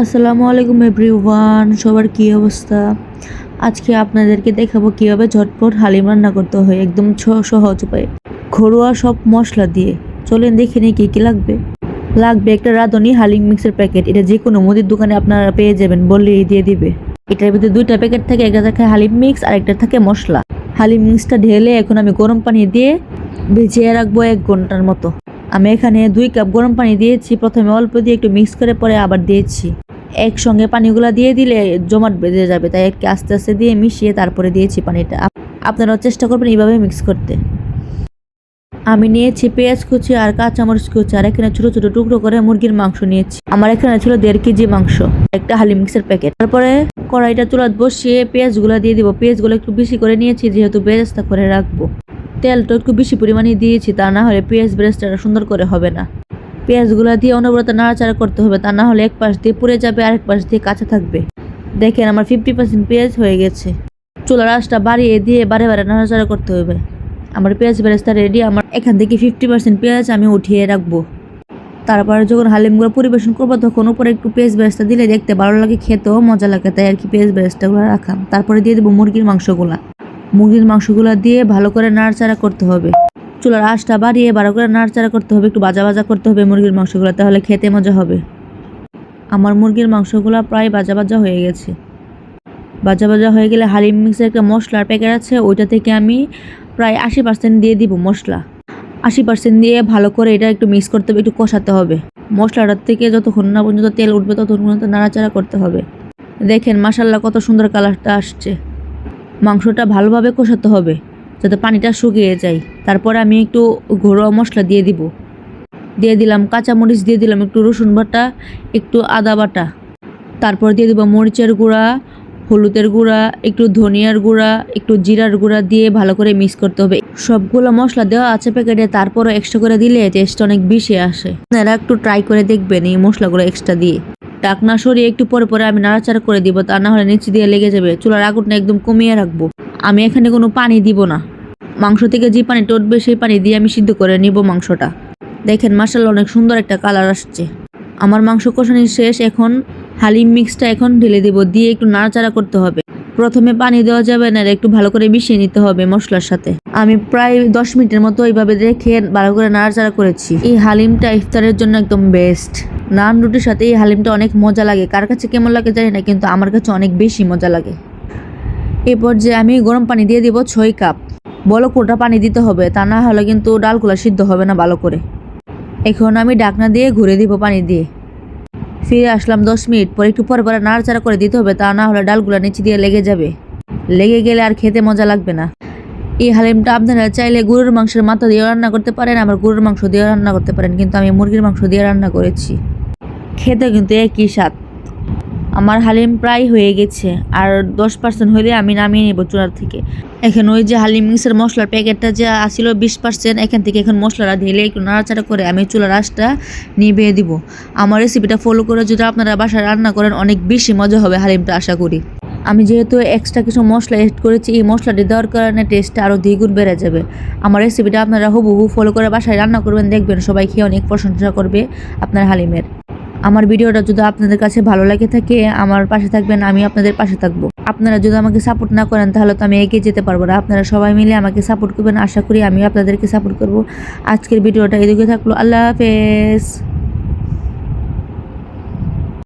আসসালামু আলাইকুম এভরিওয়ান, সবার কি অবস্থা? আজকে আপনাদেরকে দেখাবো কিভাবে ঝটপট হালিম রান্না করতে হয় একদম সহজ উপায়ে, ঘরোয়া সব মশলা দিয়ে। চলেন দেখে নিই কি কি লাগবে। লাগবে একটা রাঁধুনি হালিম মিক্সের প্যাকেট। এটা যে কোনো মুদির দোকানে আপনারা পেয়ে যাবেন, বললেই দিয়ে দিবে। এটার ভিতরে দুইটা প্যাকেট থাকে, একটা থাকে হালিম মিক্স আর একটা থাকে মশলা। হালিম মিক্সটা ঢেলে এখন আমি গরম পানি দিয়ে ভিজিয়ে রাখবো 1 ঘন্টার মতো। আমি এখানে 2 কাপ গরম পানি দিয়েছি, প্রথমে অল্প দিয়ে একটু মিক্স করে পরে আবার দিয়েছি। একসঙ্গে পানিগুলো দিয়ে দিলে জমাট বেঁধে যাবে, তাই একটু আস্তে আস্তে দিয়ে মিশিয়ে তারপরে দিয়েছি পানিটা। আপনারাও চেষ্টা করবেন এইভাবে মিক্স করতে। আমি নিয়েছি পেঁয়াজ কুচি আর কাঁচামরিচ কুচি, আর এখানে ছোট ছোট টুকরো করে মুরগির মাংস নিয়েছি। আমার এখানে ছিল 1.5 কেজি মাংস, একটা হালিম মিক্সের প্যাকেট। তারপরে কড়াইটা চুলাত বসিয়ে পেঁয়াজগুলো দিয়ে দিব। পেঁয়াজগুলো একটু বেশি করে নিয়েছি, যেহেতু বেরেস্তা করে রাখবো। তেলটা একটু বেশি পরিমাণে দিয়েছি, তা না হলে পেঁয়াজ বেরেস্তাটা সুন্দর করে হবে না। পেঁয়াজগুলো দিয়ে অনবরত নাড়াচাড়া করতে হবে, তা না হলে এক পাশ দিয়ে পুড়ে যাবে, আরেক পাশ দিয়ে কাঁচা থাকবে। দেখেন আমার 50% পেঁয়াজ হয়ে গেছে। চুলার আঁচটা বাড়িয়ে দিয়ে বারে বারে নাড়াচাড়া করতে হবে। আমার পেঁয়াজ বেরেস্তা রেডি। আমার এখান থেকে 50% পেঁয়াজ আমি উঠিয়ে রাখবো। তারপরে যখন হালিমগুলো পরিবেশন করবো তখন উপরে একটু পেঁয়াজ বেরেস্তা দিলে দেখতে ভালো লাগে, খেতেও মজা লাগে, তাই আর কি পেঁয়াজ বেরেস্তাগুলো রাখা। তারপরে দিয়ে দেবো মুরগির মাংসগুলা দিয়ে ভালো করে নাড়াচাড়া করতে হবে। চুলার আঁচটা বাড়িয়ে ভালো করে নাড়াচাড়া করতে হবে, একটু ভাজা ভাজা করতে হবে মুরগির মাংসগুলো, তাহলে খেতে মজা হবে। আমার মুরগির মাংসগুলো প্রায় ভাজা ভাজা হয়ে গেছে। ভাজা ভাজা হয়ে গেলে হালিম মিক্সের একটা মশলার প্যাকেট আছে, ওইটা থেকে আমি প্রায় 80% দিয়ে দিব মশলা। 80% দিয়ে ভালো করে এটা একটু মিক্স করতে হবে, একটু কষাতে হবে। মশলাটার থেকে যতক্ষণ না পর্যন্ত তেল উঠবে ততক্ষণ পর্যন্ত নাড়াচাড়া করতে হবে। দেখেন মাশাল্লাহ কত সুন্দর কালারটা আসছে। মাংসটা ভালোভাবে কষাতে হবে যাতে পানিটা শুকিয়ে যায়। তারপরে আমি একটু ঘরোয়া মশলা দিয়ে দিলাম কাঁচামরিচ, দিয়ে দিলাম একটু রসুন বাটা, একটু আদা বাটা। তারপর দিয়ে দিব মরিচের গুঁড়া, হলুদের গুঁড়া, একটু ধনিয়ার গুঁড়া, একটু জিরার গুঁড়া দিয়ে ভালো করে মিক্স করতে হবে। সবগুলো মশলা দেওয়া আছে প্যাকেটে, তারপরও এক্সট্রা করে দিলে টেস্ট অনেক বেশি আসে। আপনারা একটু ট্রাই করে দেখবেন এই মশলাগুলো এক্সট্রা দিয়ে। ঢাকনা সরিয়ে একটু পরে পরে আমি নাড়াচাড়া করে দিব, তা না হলে নিচে দিয়ে লেগে যাবে। চুলার আগুনটা একদম কমিয়ে রাখবো। আমি এখানে কোনো পানি দিব না। মাংস থেকে যে পানিটা উঠবে সেই পানি দিয়ে আমি সিদ্ধ করে নিব মাংসটা। দেখেন মাশাআল্লাহ অনেক সুন্দর একটা কালার আসছে। আমার মাংস কষানো শেষ। এখন হালিম মিক্সটা এখন ঢেলে দেব, দিয়ে একটু নাড়াচাড়া করতে হবে। প্রথমে পানি দেওয়া যাবে না, একটু ভালো করে মিশিয়ে নিতে হবে মশলার সাথে। আমি প্রায় 10 মিনিটের মতো এইভাবে রেখে ভালো করে নাড়াচাড়া করেছি। এই হালিমটা ইফতারের জন্য একদম বেস্ট। নান রুটির সাথে এই হালিমটা অনেক মজা লাগে। কার কাছে কেমন লাগে জানি না, কিন্তু আমার কাছে অনেক বেশি মজা লাগে। এই পর্যায়ে আমি গরম পানি দিয়ে দিব 6 কাপ। বলো কোটা পানি দিতে হবে, তা না হলে কিন্তু ডালগুলা সিদ্ধ হবে না ভালো করে। এখন আমি ঢাকনা দিয়ে ঘুরে দিব পানি দিয়ে। ফিরে আসলাম 10 মিনিট পর। একটু পরে পরে নাড়াচাড়া করে দিতে হবে, তা না হলে ডালগুলা নিচে দিয়ে লেগে যাবে। লেগে গেলে আর খেতে মজা লাগবে না। এই হালিমটা আপনারা চাইলে গরুর মাংসের মাথা দিয়ে রান্না করতে পারেন, আবার গরুর মাংস দিয়ে রান্না করতে পারেন, কিন্তু আমি মুরগির মাংস দিয়ে রান্না করেছি। খেতে কিন্তু একই স্বাদ। আমার হালিম প্রায় হয়ে গেছে, আর 10% হইলে আমি নামিয়ে নেব চুলার থেকে। এখন ওই যে হালিম মিক্সের মশলার প্যাকেটটা যে আসছিল 20%, এখান থেকে এখন মশলাটা ঢেলে একটু নাড়াচাড়া করে আমি চুলার আঁচটা নিভিয়ে দিব। আমার রেসিপিটা ফলো করে যদি আপনারা বাসায় রান্না করেন অনেক বেশি মজা হবে হালিমটা, আশা করি। আমি যেহেতু এক্সট্রা কিছু মশলা এড করেছি, এই মশলাটি দেওয়ার কারণে টেস্টটা আরও দ্বিগুণ বেড়ে যাবে। আমার রেসিপিটা আপনারা হুবহু ফলো করে বাসায় রান্না করবেন, দেখবেন সবাই খেয়ে অনেক প্রশংসা করবে আপনার হালিমের। আমার ভিডিওটা যদি আপনাদের কাছে ভালো লাগে থাকে, আমার পাশে থাকবেন, আমি আপনাদের পাশে থাকবো। আপনারা যদি আমাকে সাপোর্ট না করেন তাহলে তো আমি এগিয়ে যেতে পারবো না। আপনারা সবাই মিলে আমাকে সাপোর্ট করবেন, আশা করি আমি আপনাদেরকে সাপোর্ট করব। আজকের ভিডিওটা এদিকে থাকলো। আল্লাহ হাফেজ।